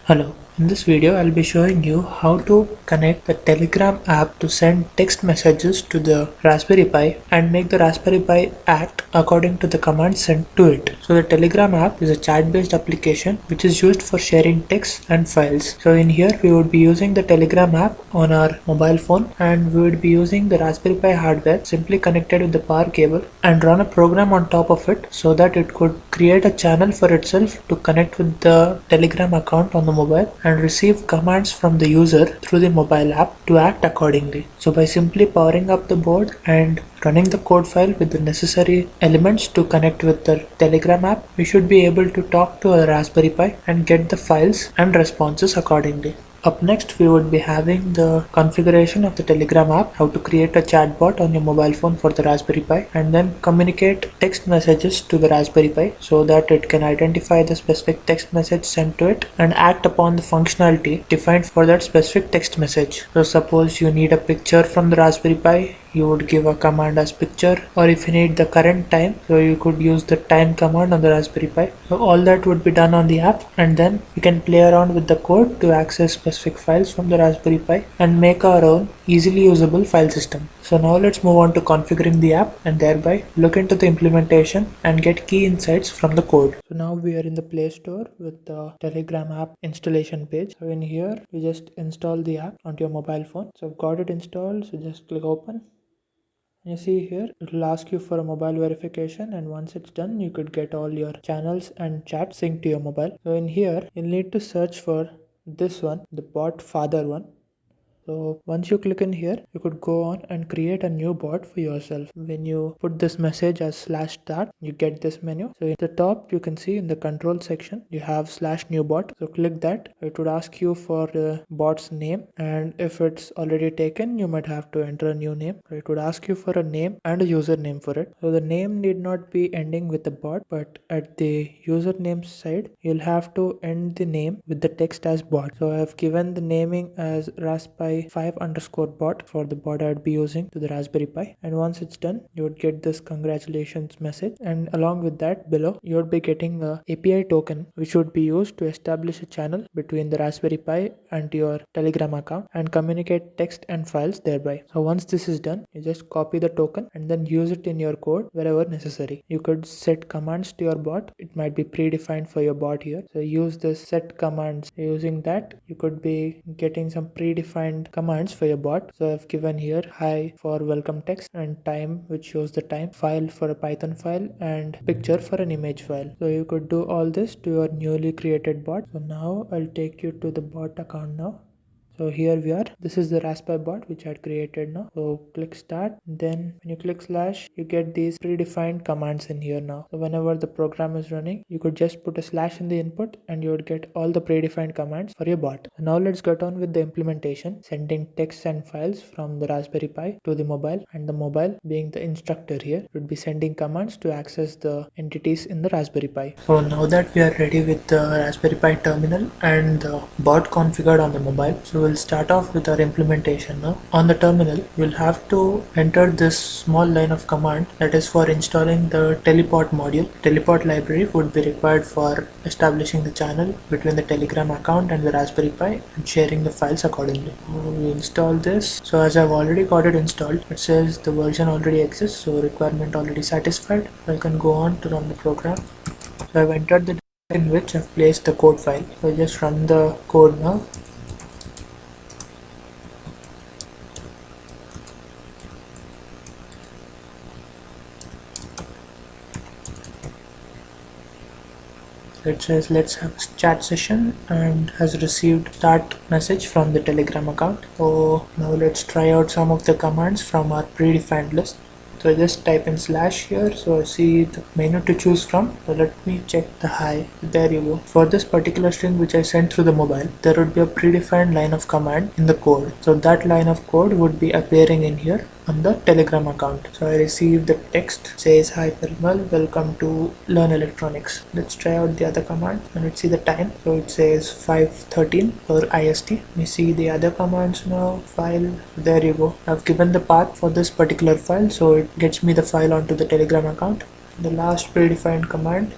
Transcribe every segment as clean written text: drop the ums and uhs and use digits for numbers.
Hello, in this video I'll be showing you how to connect the Telegram app to send text messages to the Raspberry Pi and make the Raspberry Pi act according to the commands sent to it. So the Telegram app is a chat-based application which is used for sharing text and files. So in here we would be using the Telegram app on our mobile phone, and we would be using the Raspberry Pi hardware simply connected with the power cable and run a program on top of it so that it could create a channel for itself to connect with the Telegram account on the mobile and receive commands from the user through the mobile app to act accordingly. So by simply powering up the board and running the code file with the necessary elements to connect with the Telegram app, we should be able to talk to a Raspberry Pi and get the files and responses accordingly. Up next, we would be having the configuration of the Telegram app, how to create a chatbot on your mobile phone for the Raspberry Pi, and then communicate text messages to the Raspberry Pi so that it can identify the specific text message sent to it and act upon the functionality defined for that specific text message. So suppose you need a picture from the Raspberry Pi, you would give a command as picture, or if you need the current time, so you could use the time command on the Raspberry Pi. So all that would be done on the app, and then you can play around with the code to access specific files from the Raspberry Pi and make our own easily usable file system. So now let's move on to configuring the app and thereby look into the implementation and get key insights from the code. So now we are in the Play Store with the Telegram app installation page. So in here you just install the app onto your mobile phone. So I've got it installed, so just click open. You see here it will ask you for a mobile verification, and once it's done you could get all your channels and chat synced to your mobile. So in here you'll need to search for this one, the bot father one. So once you click in here, you could go on and create a new bot for yourself. When you put this message as /start, you get this menu. So at the top, you can see in the control section, you have /new bot. So click that. It would ask you for the bot's name, and if it's already taken, you might have to enter a new name. So it would ask you for a name and a username for it. So the name need not be ending with the bot, but at the username side, you'll have to end the name with the text as bot. So I've given the naming as Raspberry 5_bot for the bot I'd be using to the Raspberry Pi, and once it's done you would get this congratulations message, and along with that below you would be getting a API token which would be used to establish a channel between the Raspberry Pi and your Telegram account and communicate text and files thereby. So once this is done, you just copy the token and then use it in your code wherever necessary. You could set commands to your bot. It might be predefined for your bot here, so use the set commands. Using that you could be getting some predefined commands for your bot. So I've given here hi for welcome text, and time which shows the time, file for a Python file, and picture for an image file. So you could do all this to your newly created bot. So now I'll take you to the bot account now. So here we are. This is the Raspberry bot which I had created now. So click start. Then when you click / you get these predefined commands in here now. So whenever the program is running, you could just put a / in the input and you would get all the predefined commands for your bot. So now let's get on with the implementation, sending text and files from the Raspberry Pi to the mobile, and the mobile being the instructor here would be sending commands to access the entities in the Raspberry Pi. So now that we are ready with the Raspberry Pi terminal and the bot configured on the mobile, so we'll start off with our implementation now. On the terminal, you'll have to enter this small line of command that is for installing the teleport module. Teleport library would be required for establishing the channel between the Telegram account and the Raspberry Pi and sharing the files accordingly. We install this. So as I've already got it installed, it says the version already exists, so requirement already satisfied. So I can go on to run the program. So I've entered the in which I've placed the code file. So I just run the code now. It says let's have a chat session and has received start message from the Telegram account. So now let's try out some of the commands from our predefined list. So I just type in / here, so I see the menu to choose from. So let me check the hi. There you go. For this particular string which I sent through the mobile, there would be a predefined line of command in the code. So that line of code would be appearing in here on the Telegram account. So I received the text, says hi Parimal, welcome to Learn Electronics. Let's try out the other command and let's see the time. So it says 5:13 for IST. Let me see the other commands now. File, there you go. I've given the path for this particular file, so it gets me the file onto the Telegram account. The last predefined command,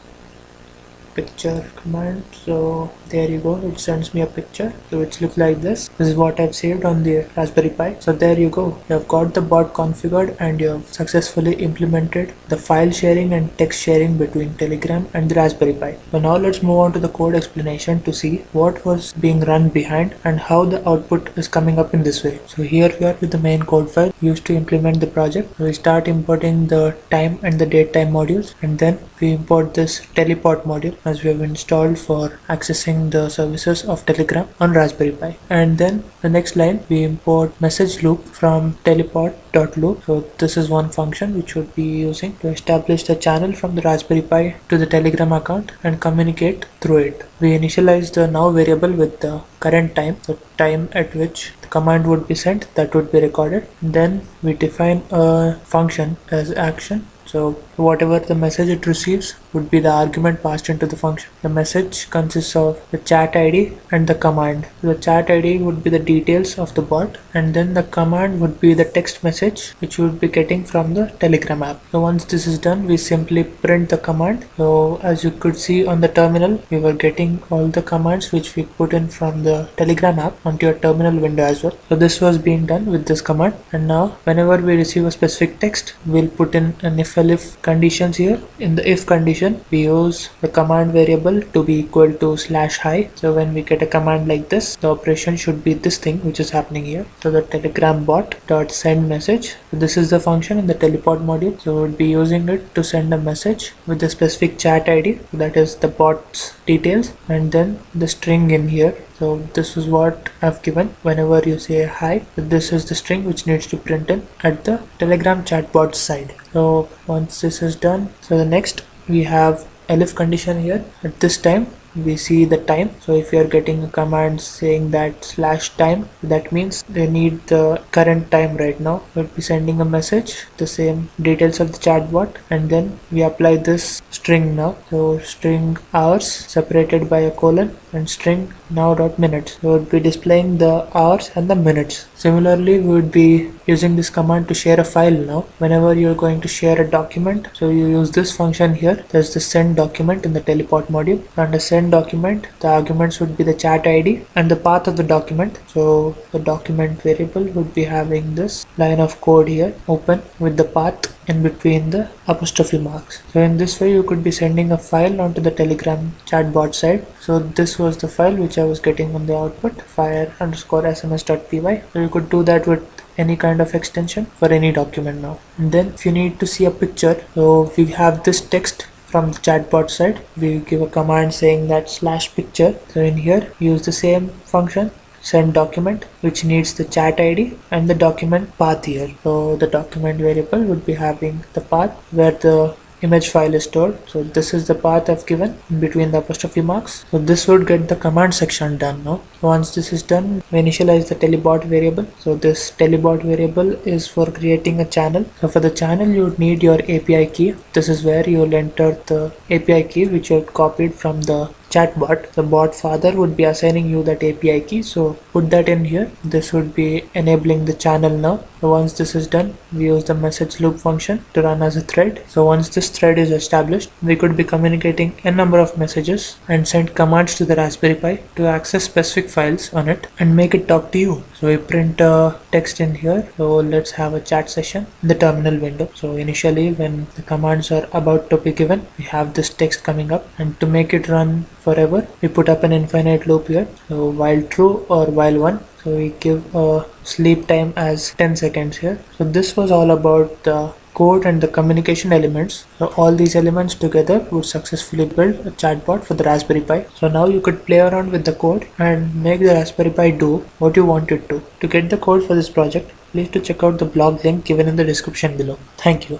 picture command. So there you go, it sends me a picture which looks like this. This is what I've saved on the Raspberry Pi. So there you go, you have got the bot configured and you have successfully implemented the file sharing and text sharing between Telegram and the Raspberry Pi. So now let's move on to the code explanation to see what was being run behind and how the output is coming up in this way. So here we are with the main code file used to implement the project. We start importing the time and the date time modules, and then we import this teleport module as we have installed for accessing the services of Telegram on Raspberry Pi. And then the next line, we import message loop from teleport.loop. So this is one function which would be using to establish the channel from the Raspberry Pi to the Telegram account and communicate through it. We initialize the now variable with the current time, the time at which the command would be sent, that would be recorded. Then we define a function as action. So whatever the message it receives would be the argument passed into the function. The message consists of the chat ID and the command. The chat ID would be the details of the bot, and then the command would be the text message which you would be getting from the Telegram app. So once this is done, we simply print the command. So as you could see on the terminal, we were getting all the commands which we put in from the Telegram app onto your terminal window as well. So this was being done with this command, and now whenever we receive a specific text, we'll put in an if conditions here. In the if condition, we use the command variable to be equal to /hi. So when we get a command like this, the operation should be this thing which is happening here. So the Telegram bot dot send message. So this is the function in the teleport module. So we'll be using it to send a message with the specific chat ID, that is the bot's details, and then the string in here. So this is what I've given. Whenever you say hi, this is the string which needs to print in at the Telegram chatbot side. So once this is done, so the next we have elif condition here. At this time we see the time. So if you are getting a command saying that /time, that means they need the current time right now. We'll be sending a message, the same details of the chatbot, and then we apply this string now. So string hours separated by a colon and string now.minutes. So we'll be displaying the hours and the minutes. Similarly, we would be using this command to share a file now. Whenever you're going to share a document, so you use this function here. There's the send document in the teleport module. Under send document, the arguments would be the chat ID and the path of the document. So the document variable would be having this line of code here open with the path in between the apostrophe marks. So in this way you could be sending a file onto the Telegram chatbot side. So this was the file which I was getting on the output, fire_sms.py. So you could do that with any kind of extension for any document now. And then if you need to see a picture, so we have this text from the chatbot side. We give a command saying that /picture. So in here use the same function, send document, which needs the chat ID and the document path here. So the document variable would be having the path where the image file is stored. So this is the path I've given in between the apostrophe marks. So this would get the command section done now. Once this is done, we initialize the telebot variable. So this telebot variable is for creating a channel. So for the channel you would need your API key. This is where you will enter the API key which you had copied from the chatbot. The bot father would be assigning you that API key, so put that in here. This would be enabling the channel now. So once this is done, we use the message loop function to run as a thread. So once this thread is established, we could be communicating a number of messages and send commands to the Raspberry Pi to access specific files on it and make it talk to you. So we print a text in here. So let's have a chat session in the terminal window. So initially when the commands are about to be given, we have this text coming up, and to make it run forever, we put up an infinite loop here. So while true or while 1, so we give a sleep time as 10 seconds here. So this was all about the code and the communication elements. So all these elements together would successfully build a chatbot for the Raspberry Pi. So now you could play around with the code and make the Raspberry Pi do what you want it to. To get the code for this project, please to check out the blog link given in the description below. Thank you.